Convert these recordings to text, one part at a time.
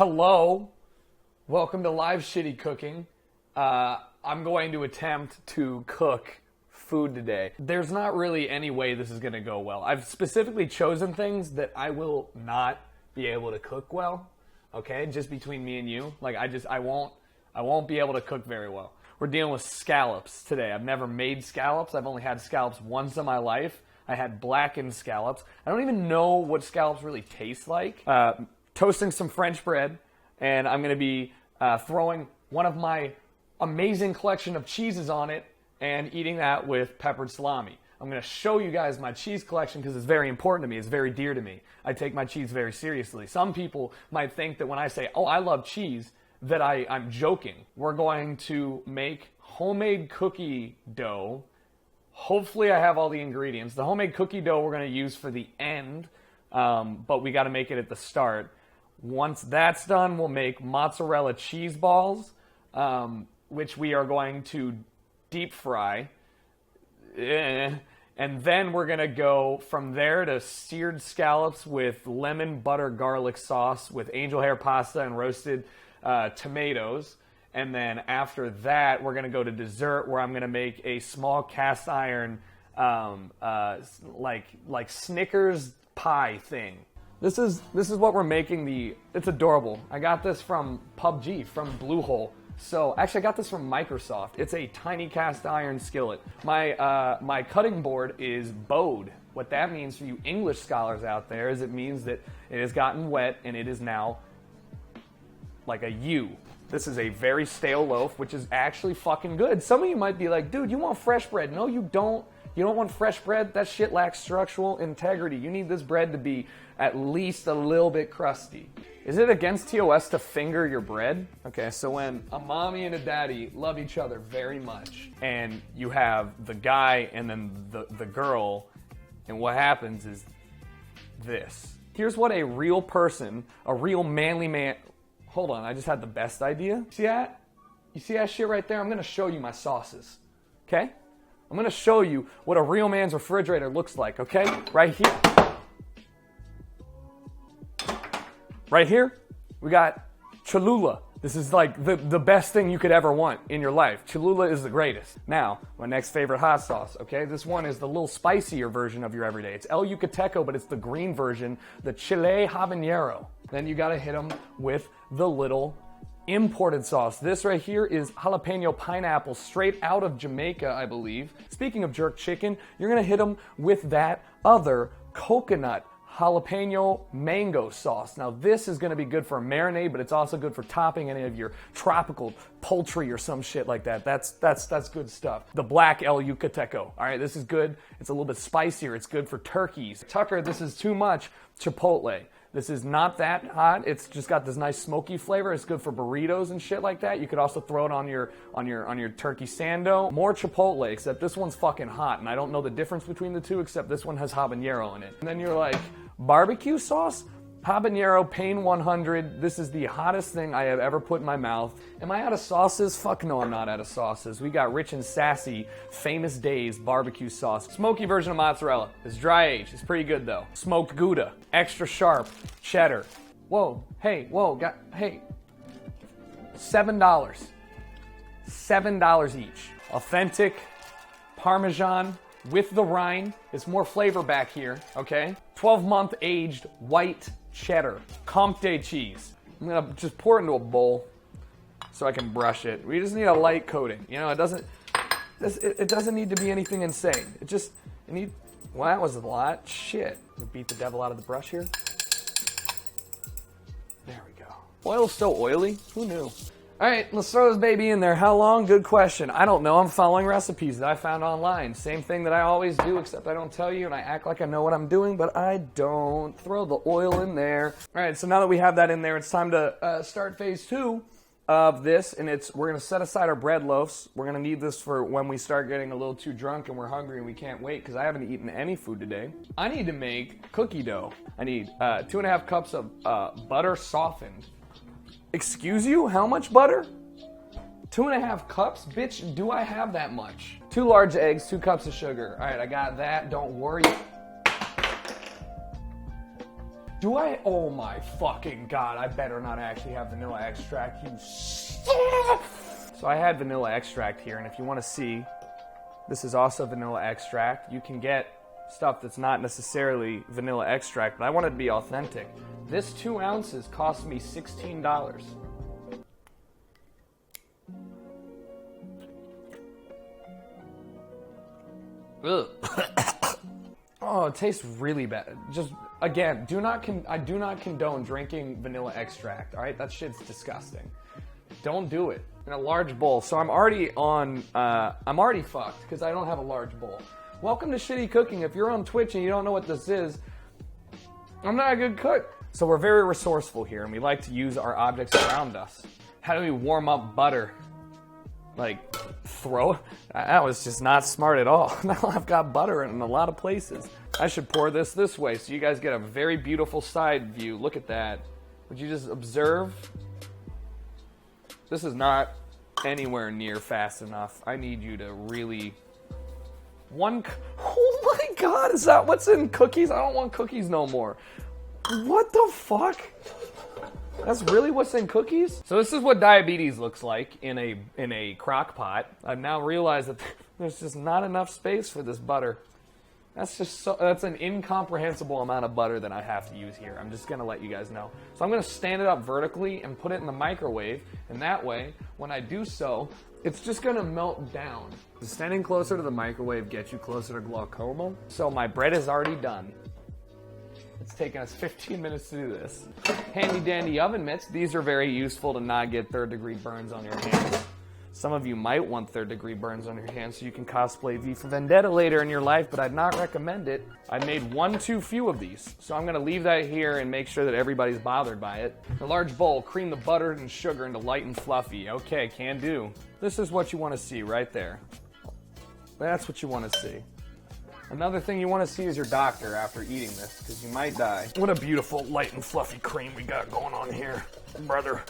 Hello, welcome to Live Shitty Cooking. I'm going to attempt to cook food today. There's not really any way this is going to go well. I've specifically chosen things that I will not be able to cook well, okay? Just between me and you. Like, I won't be able to cook very well. We're dealing with scallops today. I've never made scallops. I've only had scallops once in my life. I had blackened scallops. I don't even know what scallops really taste like. Toasting some French bread, and I'm going to be throwing one of my amazing collection of cheeses on it and eating that with peppered salami. I'm going to show you guys my cheese collection because it's very important to me. It's very dear to me. I take my cheese very seriously. Some people might think that when I say, oh, I love cheese, that I'm joking. We're going to make homemade cookie dough. Hopefully I have all the ingredients. The homemade cookie dough we're going to use for the end, but we got to make it at the start. Once that's done, we'll make mozzarella cheese balls, which we are going to deep fry. And then we're going to go from there to seared scallops with lemon, butter, garlic sauce with angel hair pasta and roasted tomatoes. And then after that, we're going to go to dessert where I'm going to make a small cast iron like Snickers pie thing. This is what we're making. It's adorable. I got this from PUBG, from Bluehole. So actually I got this from Microsoft. It's a tiny cast iron skillet. My cutting board is bowed. What that means for you English scholars out there is it means that it has gotten wet and it is now like a U. This is a very stale loaf, which is actually fucking good. Some of you might be like, dude, you want fresh bread. No, you don't. You don't want fresh bread? That shit lacks structural integrity. You need this bread to be at least a little bit crusty. Is it against TOS to finger your bread? Okay, so when a mommy and a daddy love each other very much, and you have the guy and then the girl, and what happens is this. Here's what a real person, a real manly man... Hold on, I just had the best idea. See that? You see that shit right there? I'm going to show you my sauces, okay? I'm going to show you what a real man's refrigerator looks like, okay? Right here. Right here, we got Cholula. This is like the best thing you could ever want in your life. Cholula is the greatest. Now, my next favorite hot sauce, okay? This one is the little spicier version of your everyday. It's El Yucateco, but it's the green version, the Chile Habanero. Then you gotta hit them with the little imported sauce. This right here is jalapeno pineapple straight out of Jamaica, I believe. Speaking of jerk chicken, you're gonna hit them with that other coconut jalapeno mango sauce. Now this is going to be good for a marinade, but it's also good for topping any of your tropical poultry or some shit like that. That's good stuff. The black El Yucateco. All right, this is good. It's a little bit spicier. It's good for turkeys. Tucker, this is too much Chipotle. This is not that hot. It's just got this nice smoky flavor. It's good for burritos and shit like that. You could also throw it on your turkey sando. More Chipotle, except this one's fucking hot, and I don't know the difference between the two, except this one has habanero in it. And then you're like, barbecue sauce? Habanero Pain 100. This is the hottest thing I have ever put in my mouth. Am I out of sauces? Fuck no, I'm not out of sauces. We got Rich and Sassy Famous Days barbecue sauce. Smoky version of mozzarella. It's dry aged. It's pretty good though. Smoked Gouda. Extra sharp. Cheddar. Whoa. Hey. Whoa. Hey. $7. $7 each. Authentic Parmesan with the rind. It's more flavor back here, okay? 12-month aged white cheddar. Comté cheese. I'm gonna just pour it into a bowl so I can brush it. We just need a light coating. You know, it doesn't need to be anything insane. Well, that was a lot. Shit. Beat the devil out of the brush here. There we go. Oil's so oily. Who knew? All right, let's throw this baby in there. How long? Good question. I don't know. I'm following recipes that I found online. Same thing that I always do, except I don't tell you, and I act like I know what I'm doing, but I don't. Throw the oil in there. All right, so now that we have that in there, it's time to start phase 2 of this, and we're going to set aside our bread loaves. We're going to need this for when we start getting a little too drunk and we're hungry and we can't wait, because I haven't eaten any food today. I need to make cookie dough. I need 2.5 cups of butter softened. Excuse you? How much butter? 2.5 cups? Bitch, do I have that much? 2 large eggs, 2 cups of sugar. All right, I got that. Don't worry. Do I? Oh my fucking god, I better not actually have vanilla extract, you So I had vanilla extract here, and if you want to see, this is also vanilla extract. You can get stuff that's not necessarily vanilla extract, but I wanted to be authentic. This 2 ounces cost me $16. Ugh. Oh, it tastes really bad. Just, again, I do not condone drinking vanilla extract, all right? That shit's disgusting. Don't do it in a large bowl. So I'm already fucked because I don't have a large bowl. Welcome to Shitty Cooking. If you're on Twitch and you don't know what this is, I'm not a good cook. So we're very resourceful here, and we like to use our objects around us. How do we warm up butter? Like, throw it? That was just not smart at all. Now I've got butter in a lot of places. I should pour this way so you guys get a very beautiful side view. Look at that. Would you just observe? This is not anywhere near fast enough. I need you to really... Oh my god, is that what's in cookies? I don't want cookies no more. What the fuck? That's really what's in cookies? So this is what diabetes looks like in a crock pot. I've now realized that there's just not enough space for this butter. That's an incomprehensible amount of butter that I have to use here. I'm just gonna let you guys know. So I'm gonna stand it up vertically and put it in the microwave, and that way, when I do so, it's just gonna melt down. Standing closer to the microwave gets you closer to glaucoma. So my bread is already done. It's taken us 15 minutes to do this. Handy dandy oven mitts. These are very useful to not get 3rd-degree burns on your hands. Some of you might want 3rd-degree burns on your hands so you can cosplay V for Vendetta later in your life, but I'd not recommend it. I made one too few of these, so I'm gonna leave that here and make sure that everybody's bothered by it. A large bowl, cream the butter and sugar into light and fluffy. Okay, can do. This is what you wanna see right there. That's what you wanna see. Another thing you want to see is your doctor after eating this, because you might die. What a beautiful, light and fluffy cream we got going on here, brother.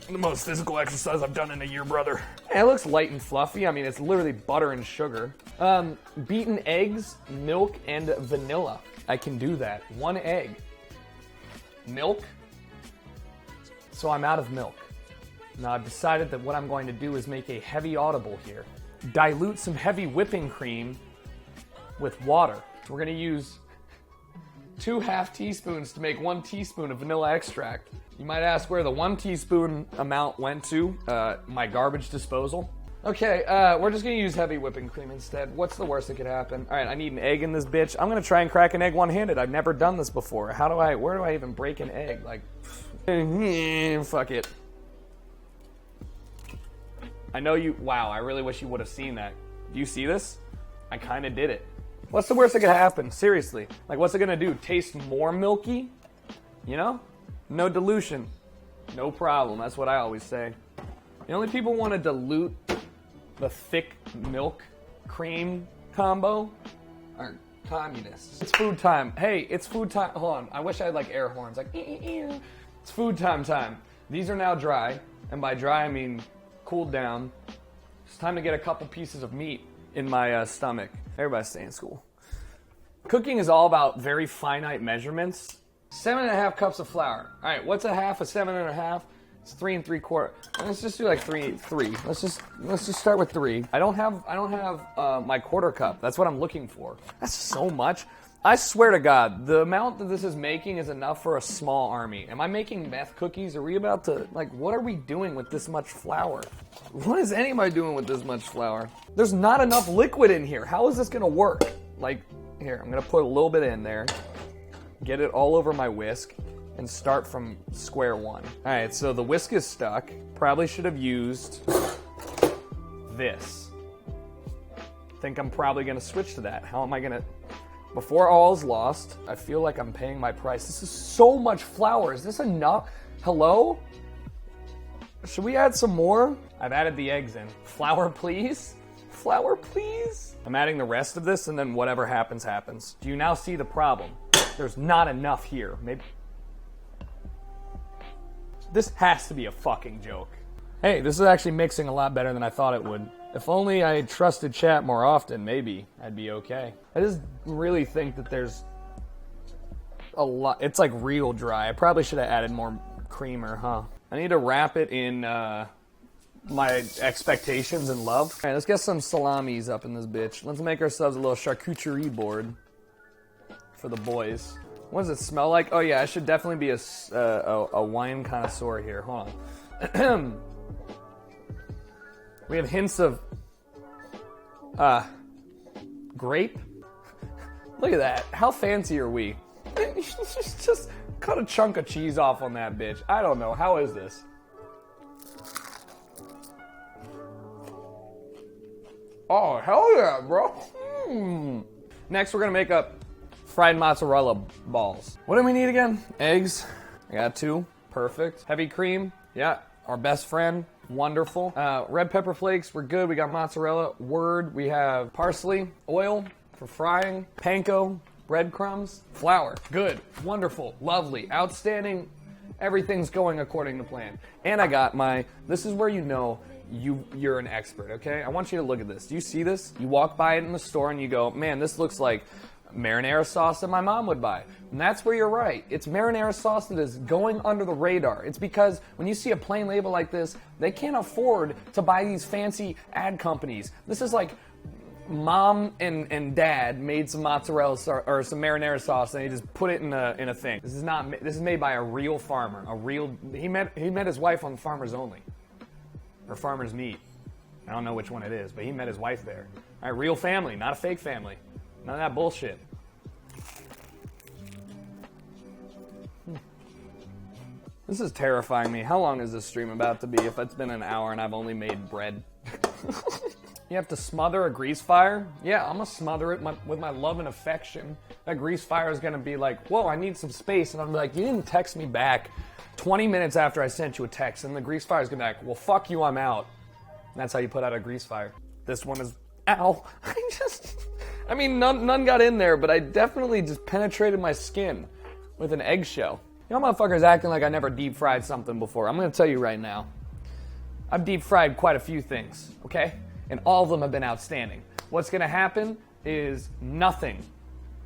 The most physical exercise I've done in a year, brother. It looks light and fluffy. I mean, it's literally butter and sugar. Beaten eggs, milk, and vanilla. I can do that. 1 egg. Milk. So I'm out of milk. Now I've decided that what I'm going to do is make a heavy audible here. Dilute some heavy whipping cream with water. We're gonna use 2 half teaspoons to make 1 teaspoon of vanilla extract. You might ask where the 1 teaspoon amount went to. My garbage disposal. Okay, we're just gonna use heavy whipping cream instead. What's the worst that could happen? All right, I need an egg in this bitch. I'm gonna try and crack an egg one-handed. I've never done this before. Where do I even break an egg? Like, fuck it. I know you, wow, I really wish you would have seen that. Do you see this? I kinda did it. What's the worst that could happen? Seriously. Like, what's it gonna do? Taste more milky? You know? No dilution. No problem. That's what I always say. The only people want to dilute the thick milk cream combo are communists. It's food time. Hey, it's food time. Hold on. I wish I had like air horns. Like, it's food time. These are now dry. And by dry, I mean cooled down. It's time to get a couple pieces of meat in my stomach. Everybody stay in school. Cooking is all about very finite measurements. 7.5 cups of flour. All right, what's a half of 7.5? It's 3 3/4. Let's just do like three. Let's just start with 3. I don't have my 1/4 cup. That's what I'm looking for. That's so much. I swear to God, the amount that this is making is enough for a small army. Am I making meth cookies? Are we about to, like, what are we doing with this much flour? What is anybody doing with this much flour? There's not enough liquid in here. How is this gonna work? Like, here, I'm gonna put a little bit in there, get it all over my whisk, and start from square one. All right, so the whisk is stuck. Probably should have used this. Think I'm probably gonna switch to that. How am I gonna... Before all's lost, I feel like I'm paying my price. This is so much flour. Is this enough? Hello? Should we add some more? I've added the eggs in. Flour, please? Flour, please? I'm adding the rest of this, and then whatever happens, happens. Do you now see the problem? There's not enough here. Maybe... This has to be a fucking joke. Hey, this is actually mixing a lot better than I thought it would. If only I trusted chat more often, maybe I'd be okay. I just really think that there's a lot. It's like real dry. I probably should have added more creamer, huh? I need to wrap it in my expectations and love. All right, let's get some salamis up in this bitch. Let's make ourselves a little charcuterie board for the boys. What does it smell like? Oh yeah, I should definitely be a wine connoisseur here. Hold on. We have hints of grape. Look at that. How fancy are we? Just cut a chunk of cheese off on that bitch. I don't know. How is this? Oh, hell yeah, bro. Next, we're going to make up fried mozzarella balls. What do we need again? Eggs. I got 2. Perfect. Heavy cream. Yeah. Our best friend. Wonderful. Red pepper flakes. We're good. We got mozzarella. Word. We have parsley. Oil for frying. Panko. Breadcrumbs. Flour. Good. Wonderful. Lovely. Outstanding. Everything's going according to plan. And I got my, this is where you know you're an expert, okay? I want you to look at this. Do you see this? You walk by it in the store and you go, man, this looks like marinara sauce that my mom would buy. And that's where you're right. It's marinara sauce that is going under the radar. It's because when you see a plain label like this, they can't afford to buy these fancy ad companies. This is like mom and dad made some mozzarella or some marinara sauce and they just put it in a thing. This is made by a real farmer. He met his wife on Farmers Only. Or Farmer's Meat. I don't know which one it is, but he met his wife there. All right, real family, not a fake family. None of that bullshit. This is terrifying me. How long is this stream about to be if it's been an hour and I've only made bread? You have to smother a grease fire? Yeah, I'm gonna smother it with my love and affection. That grease fire is gonna be like, whoa, I need some space. And I'm like, you didn't text me back 20 minutes after I sent you a text, and the grease fire is gonna be like, well, fuck you, I'm out. And that's how you put out a grease fire. This one is, ow. I mean, none got in there, but I definitely just penetrated my skin with an eggshell. You know, motherfuckers acting like I never deep fried something before. I'm gonna tell you right now, I've deep fried quite a few things, okay? And all of them have been outstanding. What's gonna happen is nothing.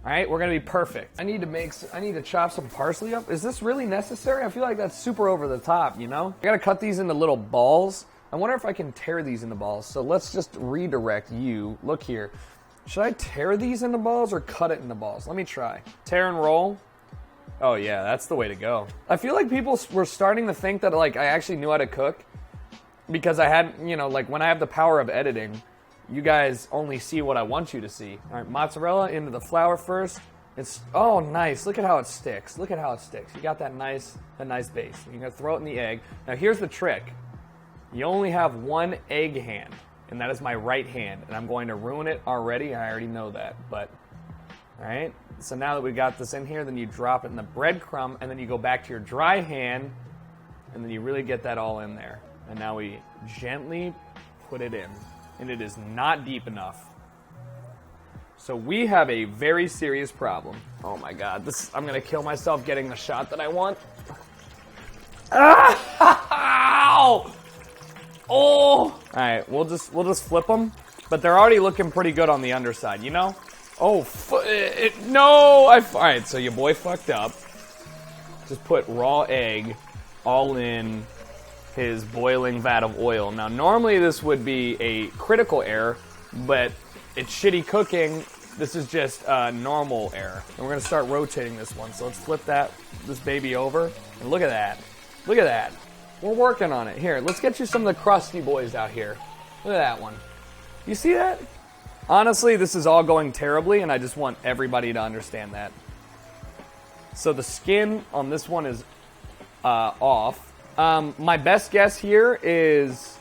All right, we're gonna be perfect. I need to chop some parsley up. Is this really necessary? I feel like that's super over the top, you know? I gotta cut these into little balls. I wonder if I can tear these into balls. So let's just redirect you. Look here. Should I tear these into balls or cut it into balls? Let me try. Tear and roll. Oh yeah, that's the way to go. I feel like people were starting to think that like I actually knew how to cook because I had, you know, like when I have the power of editing, you guys only see what I want you to see. All right, mozzarella into the flour first. It's, oh, nice. Look at how it sticks. Look at how it sticks. You got that nice base. You're gonna throw it in the egg. Now here's the trick. You only have one egg hand, and that is my right hand, and I'm going to ruin it already. I already know that, but, all right. So now that we got this in here, then you drop it in the breadcrumb, and then you go back to your dry hand, and then you really get that all in there. And now we gently put it in. And it is not deep enough. So we have a very serious problem. Oh my God, I'm gonna kill myself getting the shot that I want. Ow! Oh! All right, we'll just flip them, but they're already looking pretty good on the underside, you know? Oh, no! All right, so your boy fucked up. Just put raw egg all in his boiling vat of oil. Now, normally this would be a critical error, but it's shitty cooking. This is just a normal error. And we're gonna start rotating this one. So let's flip this baby over. And look at that. Look at that. We're working on it. Here, let's get you some of the crusty boys out here. Look at that one. You see that? Honestly, this is all going terribly, and I just want everybody to understand that. So the skin on this one is off. My best guess here is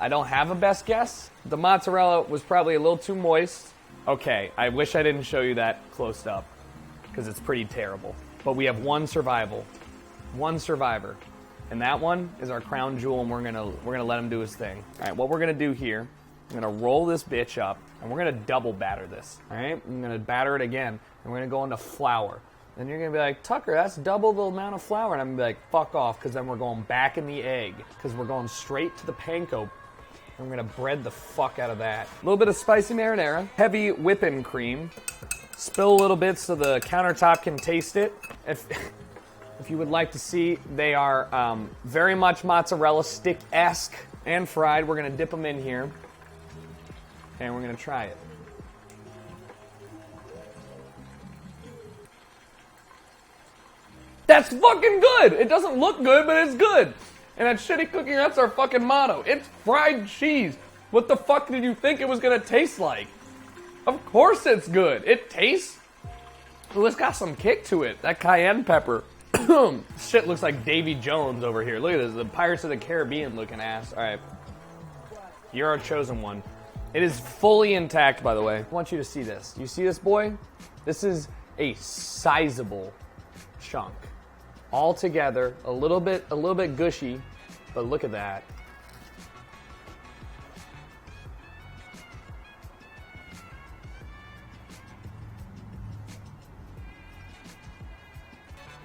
I don't have a best guess. The mozzarella was probably a little too moist. Okay, I wish I didn't show you that close up because it's pretty terrible. But we have one survivor, and that one is our crown jewel, and we're gonna let him do his thing. All right, what we're gonna do here, I'm gonna roll this bitch up, and we're gonna double batter this. All right, I'm gonna batter it again, and we're gonna go into flour. And you're going to be like, Tucker, that's double the amount of flour. And I'm going to be like, fuck off, because then we're going back in the egg, because we're going straight to the panko I'm gonna bread the fuck out of that. A little bit of spicy marinara, heavy whipping cream. Spill a little bit so the countertop can taste it. If you would like to see, they are very much mozzarella stick-esque and fried. We're gonna dip them in here and we're gonna try it. That's fucking good! It doesn't look good, but it's good. And at Shitty Cooking, that's our fucking motto. It's fried cheese. What the fuck did you think it was gonna taste like? Of course it's good. It tastes... Ooh, it's got some kick to it. That cayenne pepper. Shit looks like Davy Jones over here. Look at this. The Pirates of the Caribbean looking ass. Alright. You're our chosen one. It is fully intact, by the way. I want you to see this. Do you see this, boy? This is a sizable chunk. All together, a little bit gushy, but look at that.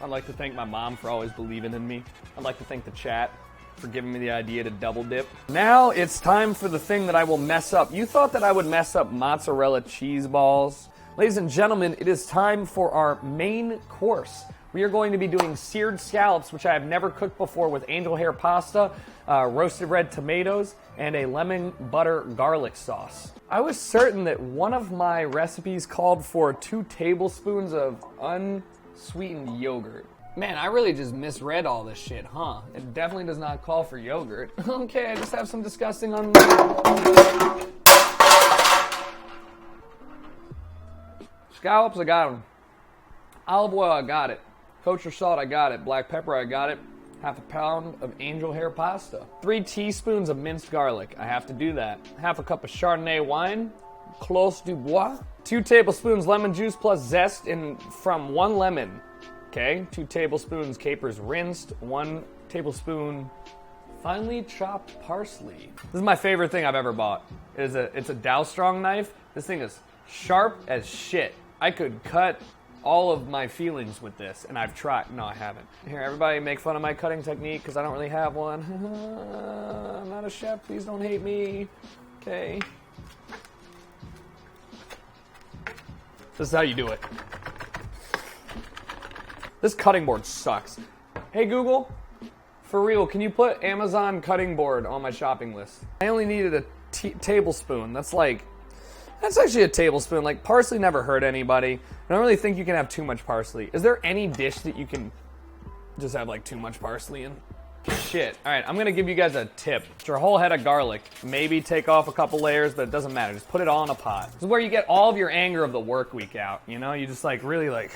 I'd like to thank my mom for always believing in me. I'd like to thank the chat for giving me the idea to double dip. Now it's time for the thing that I will mess up. You thought that I would mess up mozzarella cheese balls? Ladies and gentlemen, it is time for our main course. We are going to be doing seared scallops, which I have never cooked before, with angel hair pasta, roasted red tomatoes, and a lemon butter garlic sauce. I was certain that one of my recipes called for 2 tablespoons of unsweetened yogurt. Man, I really just misread all this shit, huh? It definitely does not call for yogurt. Okay, I just have some disgusting Scallops, I got them. Olive oil, I got it. Kosher salt, I got it. Black pepper, I got it. Half a pound of angel hair pasta. 3 teaspoons of minced garlic. I have to do that. Half a cup of Chardonnay wine. Clos du Bois. 2 tablespoons lemon juice plus zest from 1 lemon. Okay, 2 tablespoons capers rinsed. 1 tablespoon finely chopped parsley. This is my favorite thing I've ever bought. It's a Dow Strong knife. This thing is sharp as shit. I could cut all of my feelings with this, and I've tried. No, I haven't. Here, everybody make fun of my cutting technique because I don't really have one. I'm not a chef. Please don't hate me. Okay. This is how you do it. This cutting board sucks. Hey, Google, for real, can you put Amazon cutting board on my shopping list? I only needed a tablespoon. That's actually a tablespoon. Like, parsley never hurt anybody. I don't really think you can have too much parsley. Is there any dish that you can just have, like, too much parsley in? Shit. All right, I'm going to give you guys a tip. It's your whole head of garlic. Maybe take off a couple layers, but it doesn't matter. Just put it all in a pot. This is where you get all of your anger of the work week out, you know? You just, like, really, like...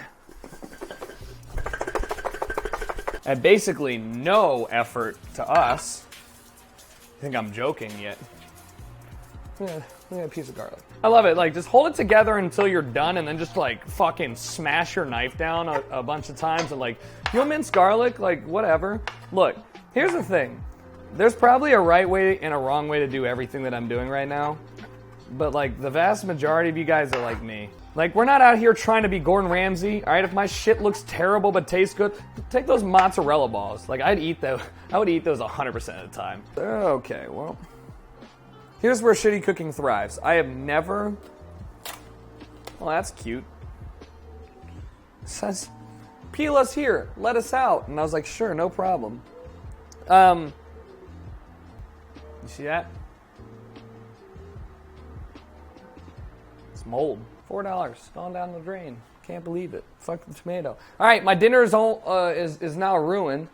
At basically no effort to us. I think I'm joking yet. Yeah, a piece of garlic. I love it. Like, just hold it together until you're done, and then just, like, fucking smash your knife down a bunch of times, and, like, you'll mince garlic, like, whatever. Look, here's the thing. There's probably a right way and a wrong way to do everything that I'm doing right now, but, like, the vast majority of you guys are like me. Like, we're not out here trying to be Gordon Ramsay, all right? If my shit looks terrible but tastes good, take those mozzarella balls. Like, I would eat those 100% of the time. Okay, well... Here's where shitty cooking thrives. I have never... Well, that's cute. It says, peel us here, let us out. And I was like, sure, no problem. You see that? It's mold. $4 gone down the drain. Can't believe it. Fuck the tomato. All right, my dinner is now ruined.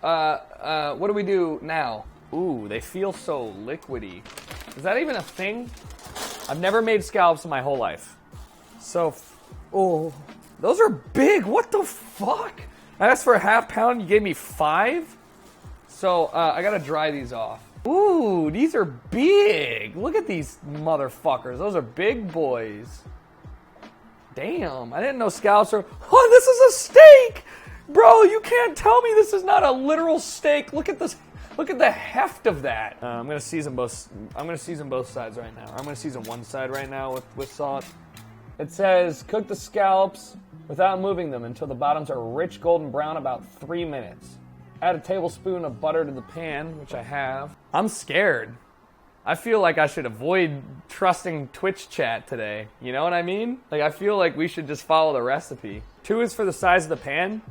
What do we do now? Ooh, they feel so liquidy. Is that even a thing? I've never made scallops in my whole life. So, oh, those are big. What the fuck? I asked for a half pound. You gave me 5? So, I gotta dry these off. Ooh, these are big. Look at these motherfuckers. Those are big boys. Damn, I didn't know scallops are... Oh, this is a steak! Bro, you can't tell me this is not a literal steak. Look at this. Look at the heft of that. I'm gonna season both sides right now. I'm gonna season one side right now with salt. It says cook the scallops without moving them until the bottoms are rich golden brown, about 3 minutes. Add a tablespoon of butter to the pan, which I have. I'm scared. I feel like I should avoid trusting Twitch chat today. You know what I mean? Like, I feel like we should just follow the recipe. 2 is for the size of the pan.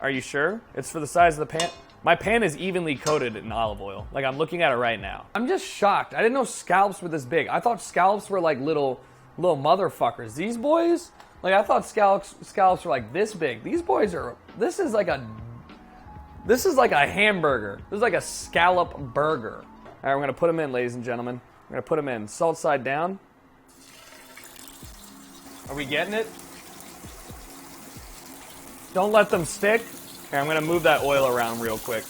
Are you sure? It's for the size of the pan? My pan is evenly coated in olive oil. Like, I'm looking at it right now. I'm just shocked. I didn't know scallops were this big. I thought scallops were like little motherfuckers. These boys, like, I thought scallops were like this big. These boys are, this is like a hamburger. This is like a scallop burger. All right, we're gonna put them in, ladies and gentlemen. We're gonna put them in. Salt side down. Are we getting it? Don't let them stick. Okay, I'm gonna move that oil around real quick.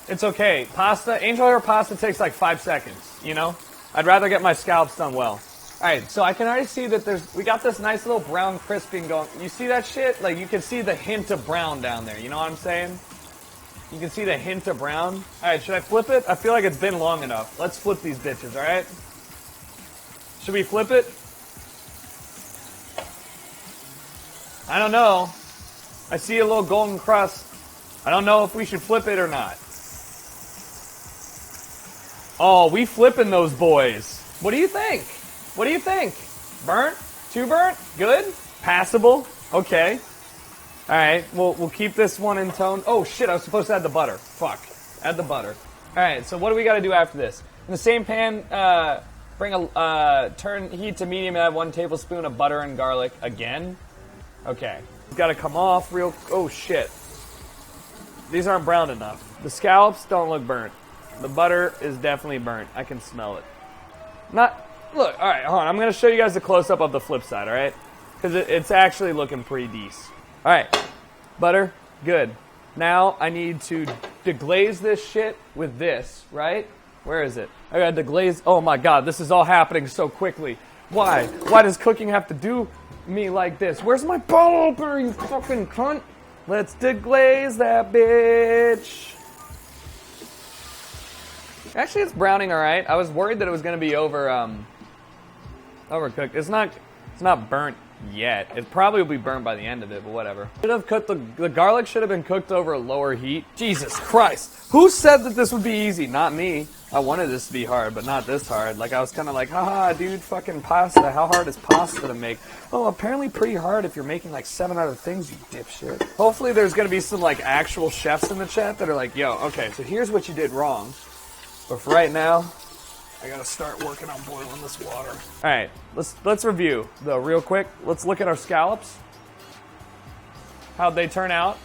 It's okay. Pasta, angel hair pasta takes like 5 seconds, you know? I'd rather get my scallops done well. All right, so I can already see that we got this nice little brown crisping going. You see that shit? Like, you can see the hint of brown down there. You know what I'm saying? You can see the hint of brown. All right, should I flip it? I feel like it's been long enough. Let's flip these bitches, all right? Should we flip it? I don't know. I see a little golden crust. I don't know if we should flip it or not. Oh, we flipping those boys. What do you think? What do you think? Burnt? Too burnt? Good? Passable? Okay. All right, we'll keep this one in tone. Oh shit, I was supposed to add the butter. Fuck, add the butter. All right, so what do we got to do after this? In the same pan, turn heat to medium and add 1 tablespoon of butter and garlic again. Okay, it's got to come off real. Oh shit, these aren't brown enough. The scallops don't look burnt. The butter is definitely burnt. I can smell it. Look. All right, hold on. I'm gonna show you guys the close up of the flip side. All right, because it's actually looking pretty decent. All right, butter, good. Now I need to deglaze this shit with this, right? Where is it? I got to deglaze. Oh my God, this is all happening so quickly. Why? Why does cooking have to do me like this? Where's my bottle opener, you fucking cunt? Let's deglaze that bitch. Actually, it's browning all right. I was worried that it was gonna be overcooked. It's not burnt yet. It probably will be burned by the end of it, but whatever. Should have cooked the garlic should have been cooked over a lower heat. Jesus Christ. Who said that this would be easy? Not me. I wanted this to be hard, but not this hard. Like, I was kind of like, haha, dude, fucking pasta. How hard is pasta to make? Oh, apparently pretty hard if you're making like 7 other things, you dipshit. Hopefully there's going to be some like actual chefs in the chat that are like, yo, okay, so here's what you did wrong. But for right now, I gotta start working on boiling this water. All right, let's review though real quick. Let's look at our scallops. How'd they turn out?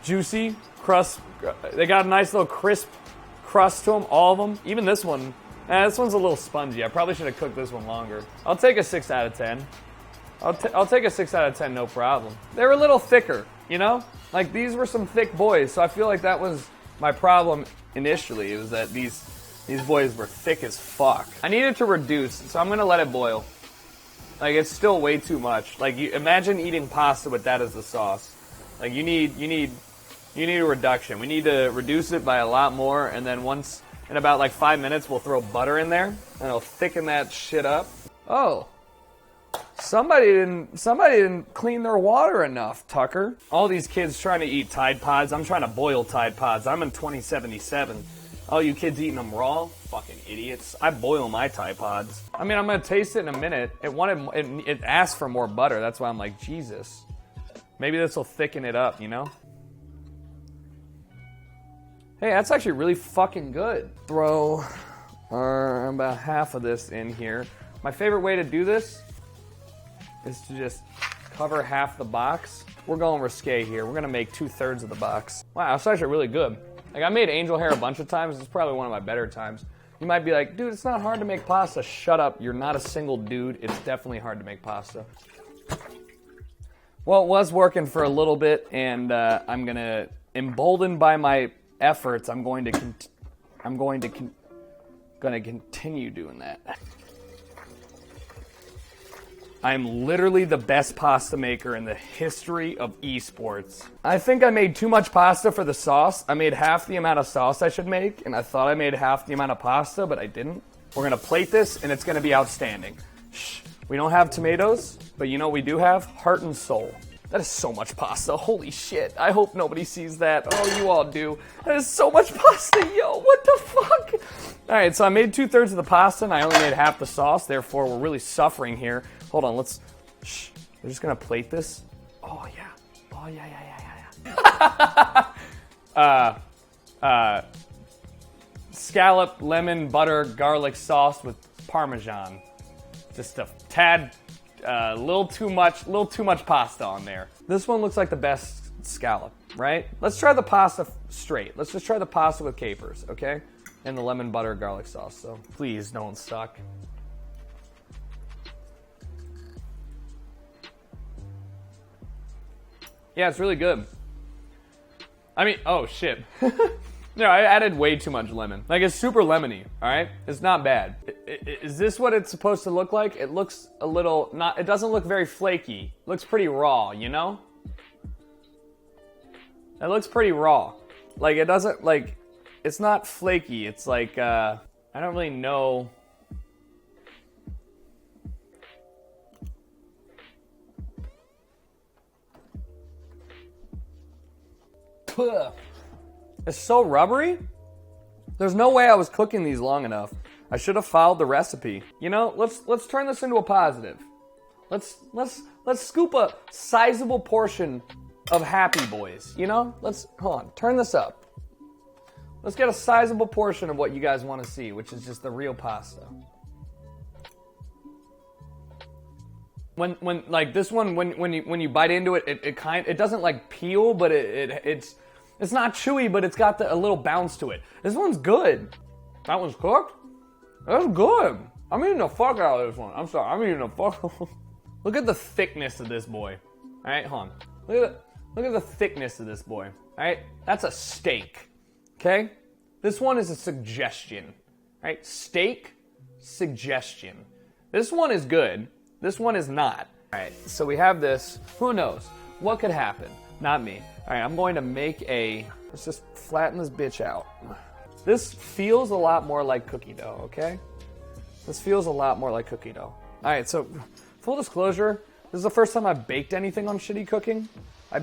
Juicy crust. They got a nice little crisp crust to them. All of them. Even this one. This one's a little spongy. I probably should have cooked this one longer. I'll take a 6 out of 10. I'll take a 6 out of 10, no problem. They were a little thicker, you know. Like, these were some thick boys, so I feel like that was my problem initially. It was that these boys were thick as fuck. I needed to reduce, so I'm gonna let it boil. Like, it's still way too much. Like, imagine eating pasta with that as the sauce. Like, you need a reduction. We need to reduce it by a lot more, and then once in about like 5 minutes, we'll throw butter in there, and it'll thicken that shit up. Oh, somebody didn't clean their water enough, Tucker. All these kids trying to eat Tide Pods. I'm trying to boil Tide Pods. I'm in 2077. All you kids eating them raw? Fucking idiots. I boil my Tide Pods. I mean, I'm gonna taste it in a minute. It asked for more butter. That's why I'm like, Jesus. Maybe this will thicken it up, you know? Hey, that's actually really fucking good. Throw about half of this in here. My favorite way to do this is to just cover half the box. We're going risque here. We're gonna make 2/3 of the box. Wow, that's actually really good. Like, I made angel hair a bunch of times. It's probably one of my better times. You might be like, dude, it's not hard to make pasta. Shut up. You're not a single dude. It's definitely hard to make pasta. Well, it was working for a little bit, and I'm gonna, emboldened by my efforts, I'm going to continue doing that. I'm literally the best pasta maker in the history of esports. I think I made too much pasta for the sauce. I made half the amount of sauce I should make, and I thought I made half the amount of pasta, but I didn't. We're gonna plate this, and it's gonna be outstanding. Shh. We don't have tomatoes, but you know what we do have? Heart and soul. That is so much pasta. Holy shit. I hope nobody sees that. Oh, you all do. That is so much pasta. Yo, what the fuck? All right, so I made 2/3 of the pasta, and I only made half the sauce. Therefore, we're really suffering here. Hold on, let's... Shh. We're just going to plate this. Oh, yeah. Oh, yeah. Scallop, lemon, butter, garlic sauce with Parmesan. Just a tad... little too much pasta on there. This one looks like the best scallop, right? Let's try the pasta straight. Let's just try the pasta with capers, okay? And the lemon butter garlic sauce, so please don't suck. Yeah, it's really good. I mean, oh shit. No, I added way too much lemon. Like, it's super lemony, all right? It's not bad. Is this what it's supposed to look like? It looks a little, it doesn't look very flaky. It looks pretty raw, you know? It looks pretty raw. Like, it doesn't, like, it's not flaky. It's like, I don't really know. It's so rubbery. There's no way I was cooking these long enough. I should have followed the recipe. You know, let's turn this into a positive. Let's scoop a sizable portion of Happy Boys. You know, hold on, turn this up. Let's get a sizable portion of what you guys want to see, which is just the real pasta. When like this one, when you bite into it, it doesn't like peel, but it's not chewy, but it's got a little bounce to it. This one's good. That one's cooked? That's good. I'm eating the fuck out of this one. I'm sorry, I'm eating the fuck. Look at the thickness of this boy. All right, hold on. Look at the thickness of this boy. All right, that's a steak. Okay? This one is a suggestion. All right, steak, suggestion. This one is good. This one is not. All right, so we have this. Who knows? What could happen? Not me. All right, I'm going to make let's just flatten this bitch out. This feels a lot more like cookie dough, okay? This feels a lot more like cookie dough. All right, so full disclosure, this is the first time I've baked anything on Shitty Cooking. I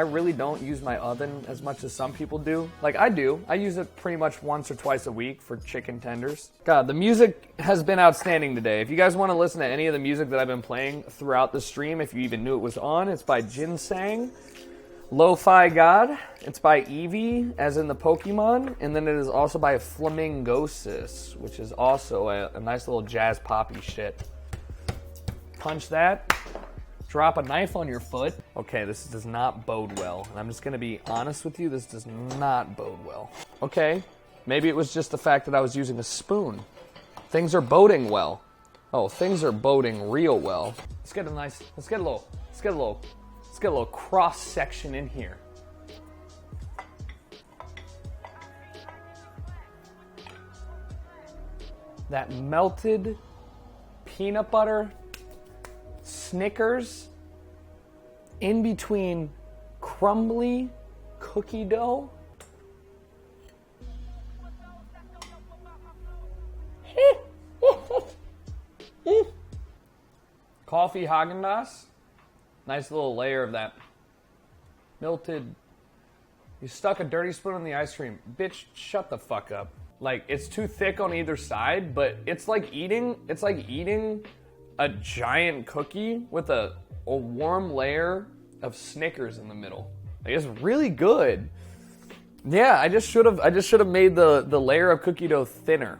really don't use my oven as much as some people do. Like, I do. I use it pretty much once or twice a week for chicken tenders. God, the music has been outstanding today. If you guys want to listen to any of the music that I've been playing throughout the stream, if you even knew it was on, it's by Ginseng. Lo-Fi God, it's by Eevee, as in the Pokemon, and then it is also by Flamingosis, which is also a nice little jazz poppy shit. Punch that, drop a knife on your foot. Okay, this does not bode well, and I'm just gonna be honest with you, this does not bode well. Okay, maybe it was just the fact that I was using a spoon. Things are boding well. Oh, things are boding real well. Let's get a little cross section in here. That melted peanut butter Snickers in between crumbly cookie dough. Coffee Haagen-Dazs. Nice little layer of that melted. You stuck a dirty spoon in the ice cream. Bitch, shut the fuck up. Like, it's too thick on either side, but it's like eating a giant cookie with a warm layer of Snickers in the middle. Like, it's really good. Yeah, I just should have made the layer of cookie dough thinner.